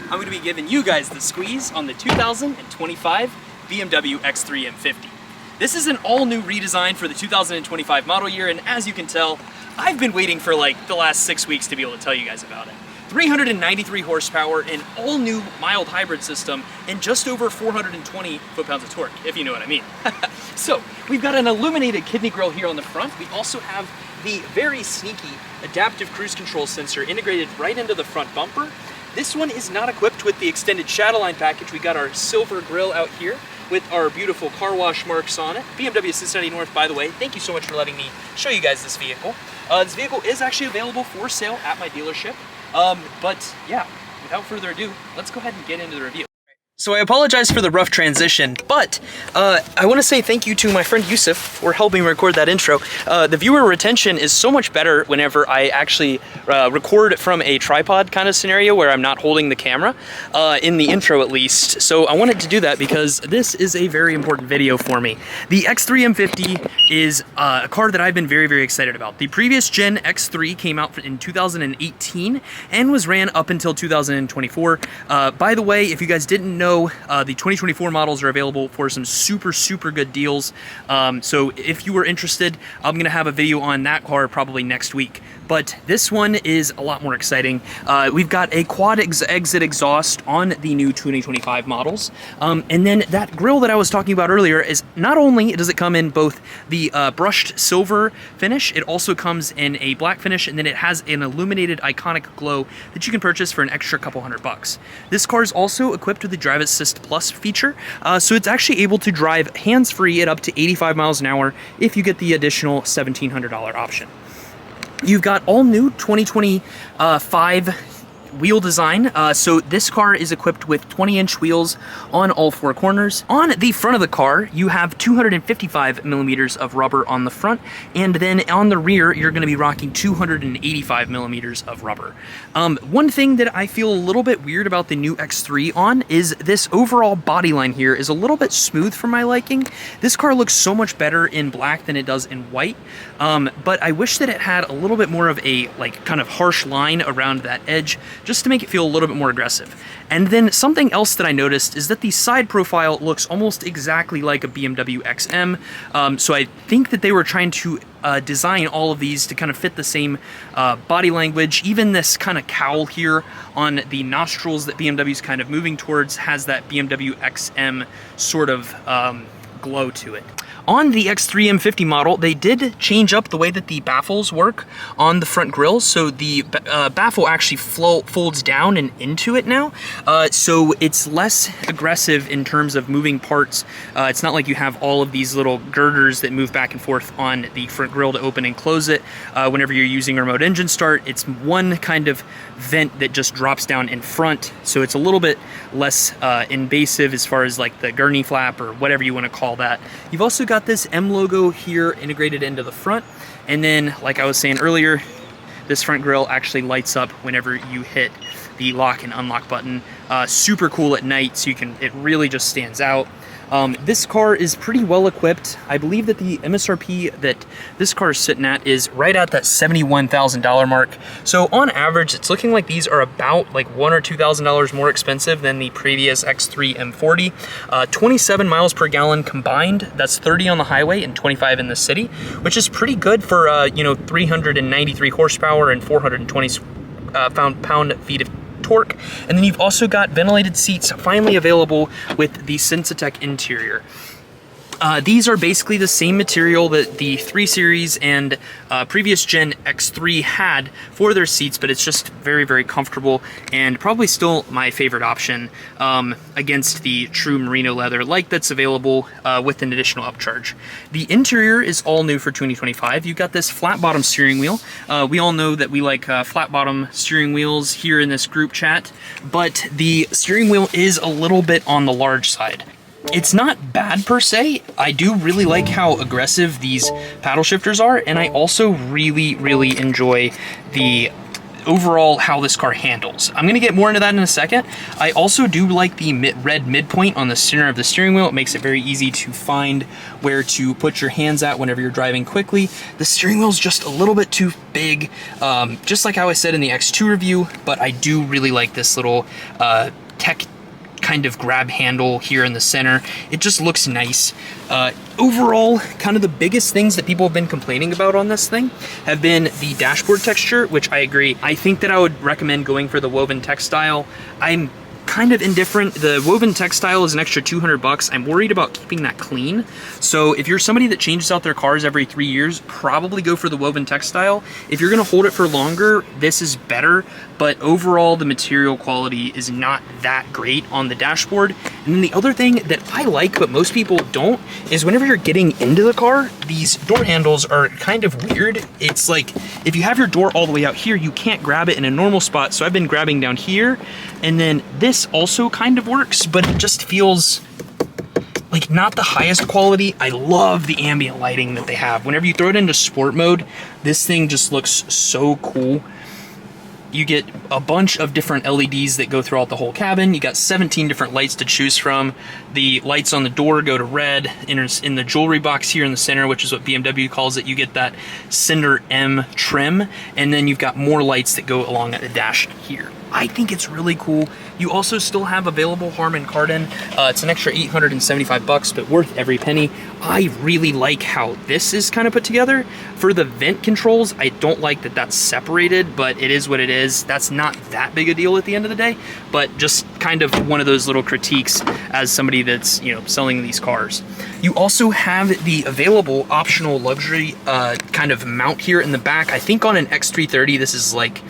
I'm going to be giving you guys the squeeze on the 2025 BMW X3 M50. This is an all-new redesign for the 2025 model year, and as you can tell, I've been waiting for like the last 6 weeks to be able to tell you guys about it. 393 horsepower, an all-new mild hybrid system, and just over 420 foot-pounds of torque, if you know what I mean. So, we've got an illuminated kidney grille here on the front. We also have the very sneaky adaptive cruise control sensor integrated right into the front bumper. This one is not equipped with the extended Shadowline package. We got our silver grille out here with our beautiful car wash marks on it. BMW Cincinnati North, by the way, thank you so much for letting me show you guys this vehicle. This vehicle is actually available for sale at my dealership. But yeah, without further ado, let's go ahead and get into the review. So I apologize for the rough transition, but I want to say thank you to my friend Yusuf for helping me record that intro. The viewer retention is so much better whenever I actually record from a tripod kind of scenario where I'm not holding the camera, in the intro at least. So I wanted to do that because this is a very important video for me. The X3 M50 is a car that I've been very, very excited about. The previous gen X3 came out in 2018 and was ran up until 2024. By the way, if you guys didn't know, the 2024 models are available for some super good deals. So if you were interested, I'm gonna have a video on that car probably next week. But this one is a lot more exciting. We've got a quad exit exhaust on the new 2025 models. And then that grille that I was talking about earlier is not only does it come in both the brushed silver finish, it also comes in a black finish, and then it has an illuminated iconic glow that you can purchase for an extra couple $100. This car is also equipped with the Drive Assist Plus feature, so it's actually able to drive hands-free at up to 85 miles an hour if you get the additional $1,700 option. You've got all new 2025 wheel design. So this car is equipped with 20-inch wheels on all four corners. On the front of the car, you have 255 millimeters of rubber on the front, and then on the rear, you're going to be rocking 285 millimeters of rubber. One thing that I feel a little bit weird about the new X3 on is this overall body line here is a little bit smooth for my liking. This car looks so much better in black than it does in white, but I wish that it had a little bit more of a like kind of harsh line around that edge, just to make it feel a little bit more aggressive. And then something else that I noticed is that the side profile looks almost exactly like a BMW XM. So I think that they were trying to design all of these to kind of fit the same body language. Even this kind of cowl here on the nostrils that BMW's kind of moving towards has that BMW XM sort of glow to it. On the X3 M50 model, they did change up the way that the baffles work on the front grille. So the baffle actually folds down and into it now. So it's less aggressive in terms of moving parts. It's not like you have all of these little girders that move back and forth on the front grille to open and close it. Whenever you're using remote engine start, it's one kind of vent that just drops down in front. So it's a little bit less invasive as far as like the gurney flap or whatever you want to call that. You've also got this M logo here integrated into the front, and then like I was saying earlier, this front grille actually lights up whenever you hit the lock and unlock button. Super cool at night, so it really just stands out. This car is pretty well equipped. I believe that the MSRP that this car is sitting at is right at that $71,000 mark. So on average, it's looking like these are about like $1,000 or $2,000 more expensive than the previous X3 M40. 27 miles per gallon combined. That's 30 on the highway and 25 in the city, which is pretty good for 393 horsepower and 420 pound-feet of torque. And then you've also got ventilated seats finally available with the Sensitech interior. These are basically the same material that the 3 Series and previous gen X3 had for their seats, but it's just very comfortable and probably still my favorite option against the true merino leather like that's available with an additional upcharge. The interior is all new for 2025. You've got this flat bottom steering wheel. We all know that we like flat bottom steering wheels here in this group chat, but the steering wheel is a little bit on the large side. It's not bad per se. I do really like how aggressive these paddle shifters are, and I also really enjoy the overall how this car handles. I'm gonna get more into that in a second. I also do like the red midpoint on the center of the steering wheel. It makes it very easy to find where to put your hands at whenever you're driving quickly. The steering wheel is just a little bit too big, just like how I said in the X2 review, but I do really like this little tech kind of grab handle here in the center. It just looks nice. Overall, kind of the biggest things that people have been complaining about on this thing have been the dashboard texture, which I agree. I think that I would recommend going for the woven textile. I'm kind of indifferent. The woven textile is an extra 200 bucks. I'm worried about keeping that clean. So if you're somebody that changes out their cars every 3 years, probably go for the woven textile. If you're gonna hold it for longer, this is better, but overall the material quality is not that great on the dashboard. And then the other thing that I like, but most people don't, is whenever you're getting into the car, these door handles are kind of weird. It's like, if you have your door all the way out here, you can't grab it in a normal spot. So I've been grabbing down here, and then this also kind of works, but it just feels like not the highest quality. I love the ambient lighting that they have. Whenever you throw it into sport mode, this thing just looks so cool. You get a bunch of different LEDs that go throughout the whole cabin. You got 17 different lights to choose from. The lights on the door go to red. In the jewelry box here in the center, which is what BMW calls it, you get that Cinder M trim, and then you've got more lights that go along at the dash here. I think it's really cool. You also still have available Harman Kardon. It's an extra 875 bucks, but worth every penny. I really like how this is kind of put together. For the vent controls, I don't like that that's separated, but it is what it is. That's not that big a deal at the end of the day, but just kind of one of those little critiques as somebody that's, you know, selling these cars. You also have the available optional luxury kind of mount here in the back. I think on an X330, this is like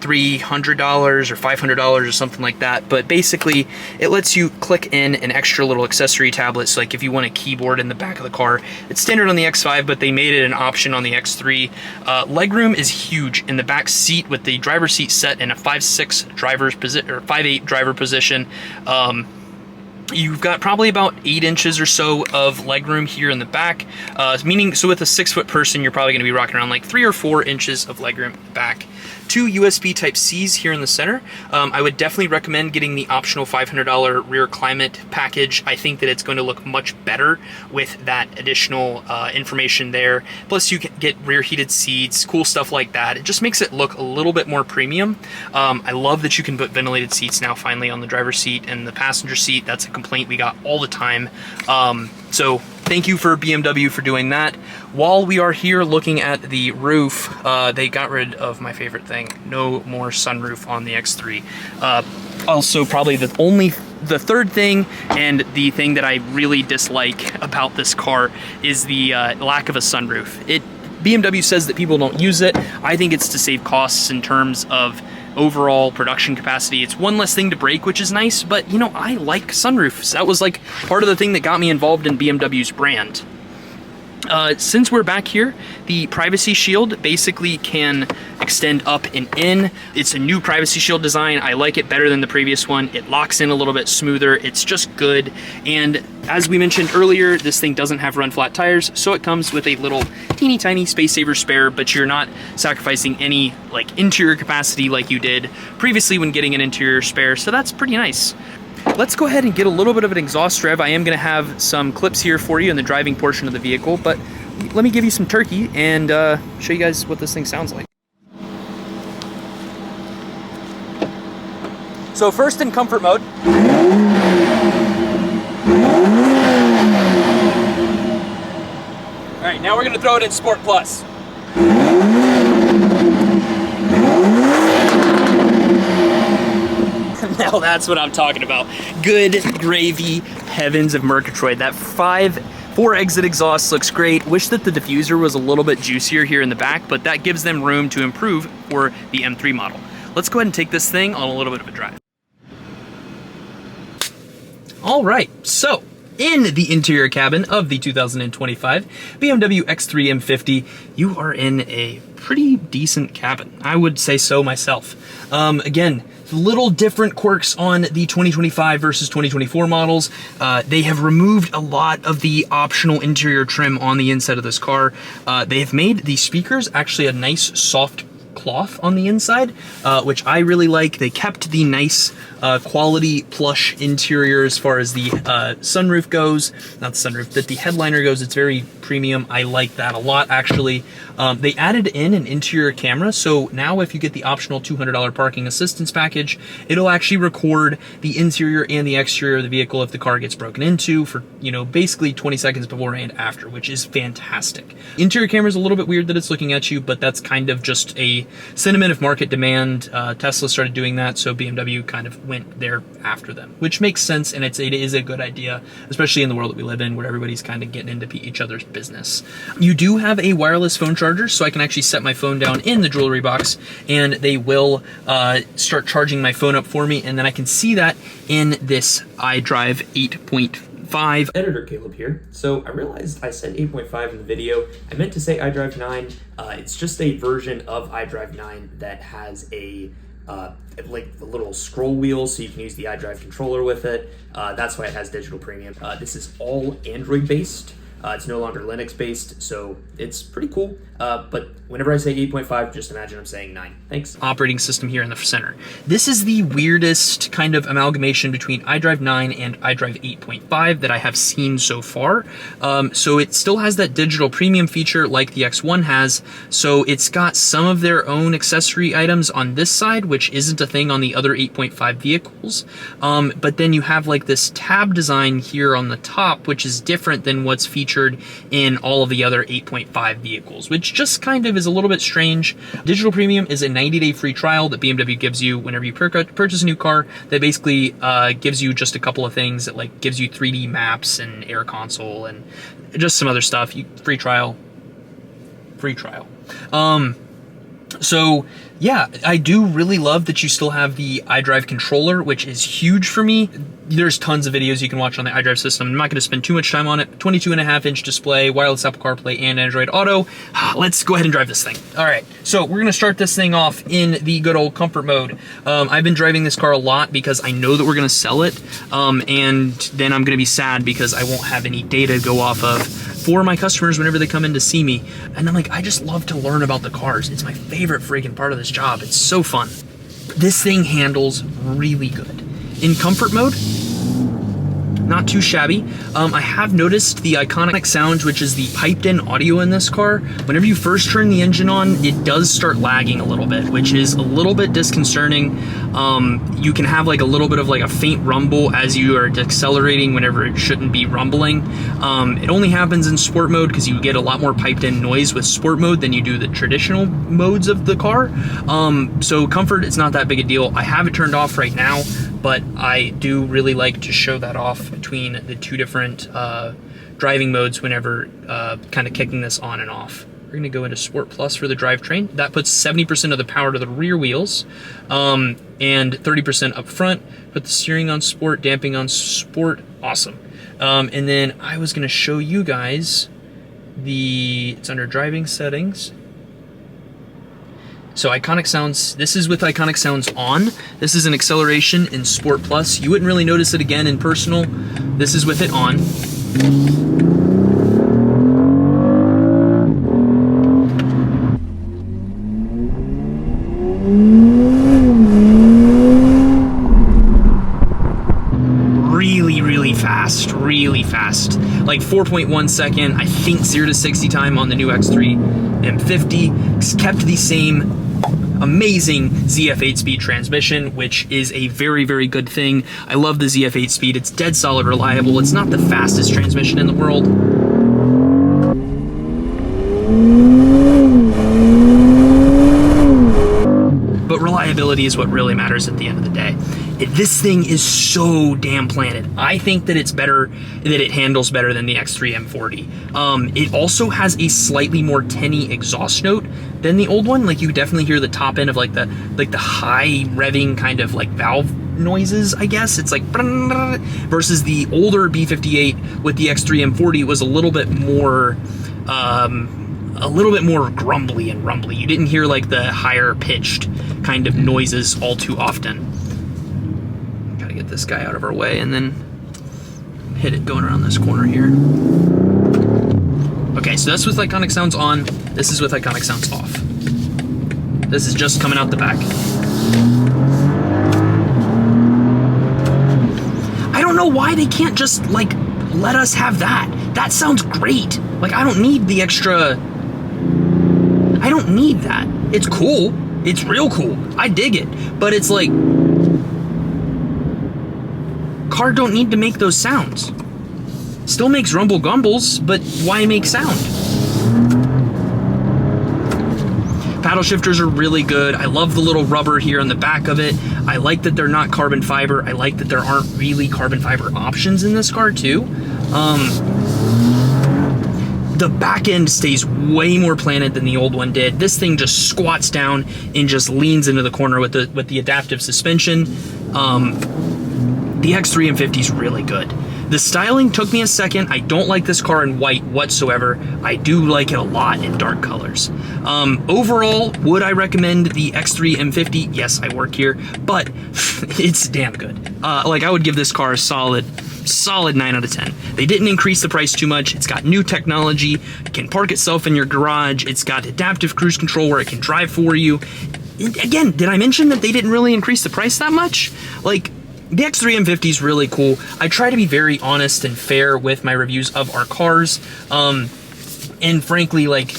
$300 or $500 or something like that, but basically it lets you click in an extra little accessory tablet. So like if you want a keyboard in the back of the car, it's standard on the X5, but they made it an option on the X3. Legroom is huge in the back seat with the driver's seat set in a 5'6" driver's position or 5'8" driver position. You've got probably about 8 inches or so of legroom here in the back, meaning, so with a 6-foot person, you're probably gonna be rocking around like 3 or 4 inches of legroom back. 2 USB Type-Cs here in the center. I would definitely recommend getting the optional $500 rear climate package. I think that it's going to look much better with that additional information there. Plus you can get rear heated seats, cool stuff like that. It just makes it look a little bit more premium. I love that you can put ventilated seats now finally on the driver's seat and the passenger seat. That's a complaint we got all the time. So thank you for BMW for doing that. While we are here looking at the roof, they got rid of my favorite thing. No more sunroof on the X3. Also, probably the third thing, and the thing that I really dislike about this car is the lack of a sunroof. BMW says that people don't use it. I think it's to save costs in terms of overall production capacity. It's one less thing to break, which is nice, but you know, I like sunroofs. That was like part of the thing that got me involved in BMW's brand. Since we're back here, the privacy shield basically can extend up and in. It's a new privacy shield design. I like it better than the previous one. It locks in a little bit smoother. It's just good. And as we mentioned earlier, this thing doesn't have run flat tires, so it comes with a little teeny tiny space saver spare, but you're not sacrificing any like interior capacity like you did previously when getting an interior spare, so that's pretty nice. Let's go ahead and get a little bit of an exhaust rev. I am gonna have some clips here for you in the driving portion of the vehicle, but let me give you some turkey and show you guys what this thing sounds like. So first in comfort mode. All right, now we're gonna throw it in Sport Plus. Now that's what I'm talking about. Good gravy, heavens of Murgatroyd. That 4 exit exhaust looks great. Wish that the diffuser was a little bit juicier here in the back, but that gives them room to improve for the M3 model. Let's go ahead and take this thing on a little bit of a drive. All right, so in the interior cabin of the 2025 BMW X3 M50, you are in a pretty decent cabin. I would say so myself. Again, little different quirks on the 2025 versus 2024 models. They have removed a lot of the optional interior trim on the inside of this car. They have made the speakers actually a nice soft cloth on the inside, which I really like. They kept the nice quality plush interior as far as the sunroof goes. Not the sunroof, but the headliner goes. It's very premium. I like that a lot, actually. They added in an interior camera, so now if you get the optional $200 parking assistance package, it'll actually record the interior and the exterior of the vehicle if the car gets broken into for, you know, basically 20 seconds before and after, which is fantastic. Interior camera is a little bit weird that it's looking at you, but that's kind of just a sentiment of market demand. Tesla started doing that, so BMW kind of went there after them, which makes sense, and it is a good idea, especially in the world that we live in where everybody's kind of getting into each other's business. You do have a wireless phone charger, so I can actually set my phone down in the jewelry box and they will start charging my phone up for me, and then I can see that in this iDrive 8.5. Editor Caleb here. So I realized I said 8.5 in the video. I meant to say iDrive 9. It's just a version of iDrive 9 that has a like the little scroll wheel, so you can use the iDrive controller with it. That's why it has digital premium. This is all Android based. It's no longer Linux based, so it's pretty cool. But whenever I say 8.5, just imagine I'm saying 9. Thanks. Operating system here in the center. This is the weirdest kind of amalgamation between iDrive 9 and iDrive 8.5 that I have seen so far. So it still has that digital premium feature like the X1 has. So it's got some of their own accessory items on this side, which isn't a thing on the other 8.5 vehicles. But then you have like this tab design here on the top, which is different than what's featured in all of the other 8.5 vehicles, which just kind of is a little bit strange. Digital Premium is a 90-day free trial that BMW gives you whenever you purchase a new car that basically gives you just a couple of things that like gives you 3D maps and air console and just some other stuff. Free trial. So yeah, I do really love that you still have the iDrive controller, which is huge for me. There's tons of videos you can watch on the iDrive system. I'm not going to spend too much time on it. 22.5-inch display, wireless Apple CarPlay, and Android Auto. Let's go ahead and drive this thing. All right, so we're going to start this thing off in the good old comfort mode. I've been driving this car a lot because I know that we're going to sell it, and then I'm going to be sad because I won't have any data to go off of for my customers whenever they come in to see me. And I'm like, I just love to learn about the cars. It's my favorite freaking part of this job. It's so fun. This thing handles really good. In comfort mode, not too shabby. I have noticed the iconic sound, which is the piped in audio in this car. Whenever you first turn the engine on, it does start lagging a little bit, which is a little bit disconcerting. You can have like a little bit of like a faint rumble as you are accelerating whenever it shouldn't be rumbling. It only happens in sport mode because you get a lot more piped in noise with sport mode than you do the traditional modes of the car. So comfort, it's not that big a deal. I have it turned off right now, but I do really like to show that off between the two different driving modes whenever kind of kicking this on and off. We're gonna go into Sport Plus for the drivetrain. That puts 70% of the power to the rear wheels and 30% up front. Put the steering on Sport, damping on Sport, awesome. And then I was gonna show you guys it's under driving settings. So Iconic Sounds, this is with Iconic Sounds on. This is an acceleration in Sport Plus. You wouldn't really notice it again in Personal. This is with it on. Really fast. Like 4.1 second, I think 0 to 60 time on the new X3 M50. It's kept the same amazing ZF8 speed transmission, which is a very, very good thing. I love the ZF8 speed. It's dead solid reliable. It's not the fastest transmission in the world. But reliability is what really matters at the end of the day. This thing is so damn planted. I think that it's better, that it handles better than the X3 M40. It also has a slightly more tinny exhaust note than the old one. Like you definitely hear the top end of like the high revving kind of like valve noises, I guess. It's like versus the older B58 with the X3 M40 was a little bit more grumbly and rumbly. You didn't hear like the higher pitched kind of noises all too often. Gotta get this guy out of our way and then hit it going around this corner here. Okay, so that's with Iconic Sounds on. This is with Iconic Sounds off. This is just coming out the back. I don't know why they can't just, like, let us have that. That sounds great. Like, I don't need the extra... I don't need that. It's cool. It's real cool. I dig it. But it's like... car don't need to make those sounds. Still makes rumble gumbles, but why make sound? Paddle shifters are really good. I love the little rubber here on the back of it. I like that they're not carbon fiber. I like that there aren't really carbon fiber options in this car too. The back end stays way more planted than the old one did. This thing just squats down and just leans into the corner with the adaptive suspension. The X3 M50 is really good. The styling took me a second. I don't like this car in white whatsoever. I do like it a lot in dark colors. Overall, would I recommend the X3 M50? Yes, I work here, but it's damn good. Like, I would give this car a solid 9 out of 10. They didn't increase the price too much. It's got new technology. It can park itself in your garage. It's got adaptive cruise control where it can drive for you. Again, did I mention that they didn't really increase the price that much? Like, the X3 M50 is really cool. I try to be very honest and fair with my reviews of our cars. And frankly, like,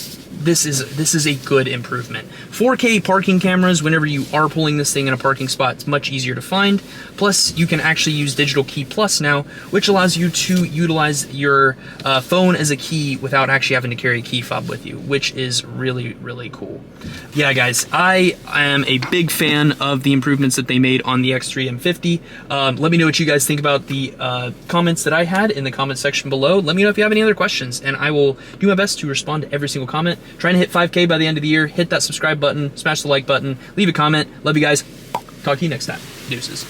this is a good improvement. 4K parking cameras, whenever you are pulling this thing in a parking spot, it's much easier to find. Plus, you can actually use Digital Key Plus now, which allows you to utilize your phone as a key without actually having to carry a key fob with you, which is really, really cool. Yeah, guys, I am a big fan of the improvements that they made on the X3 M50. Let me know what you guys think about the comments that I had in the comment section below. Let me know if you have any other questions, and I will do my best to respond to every single comment. Trying to hit 5K by the end of the year. Hit that subscribe button, smash the like button, leave a comment. Love you guys. Talk to you next time. Deuces.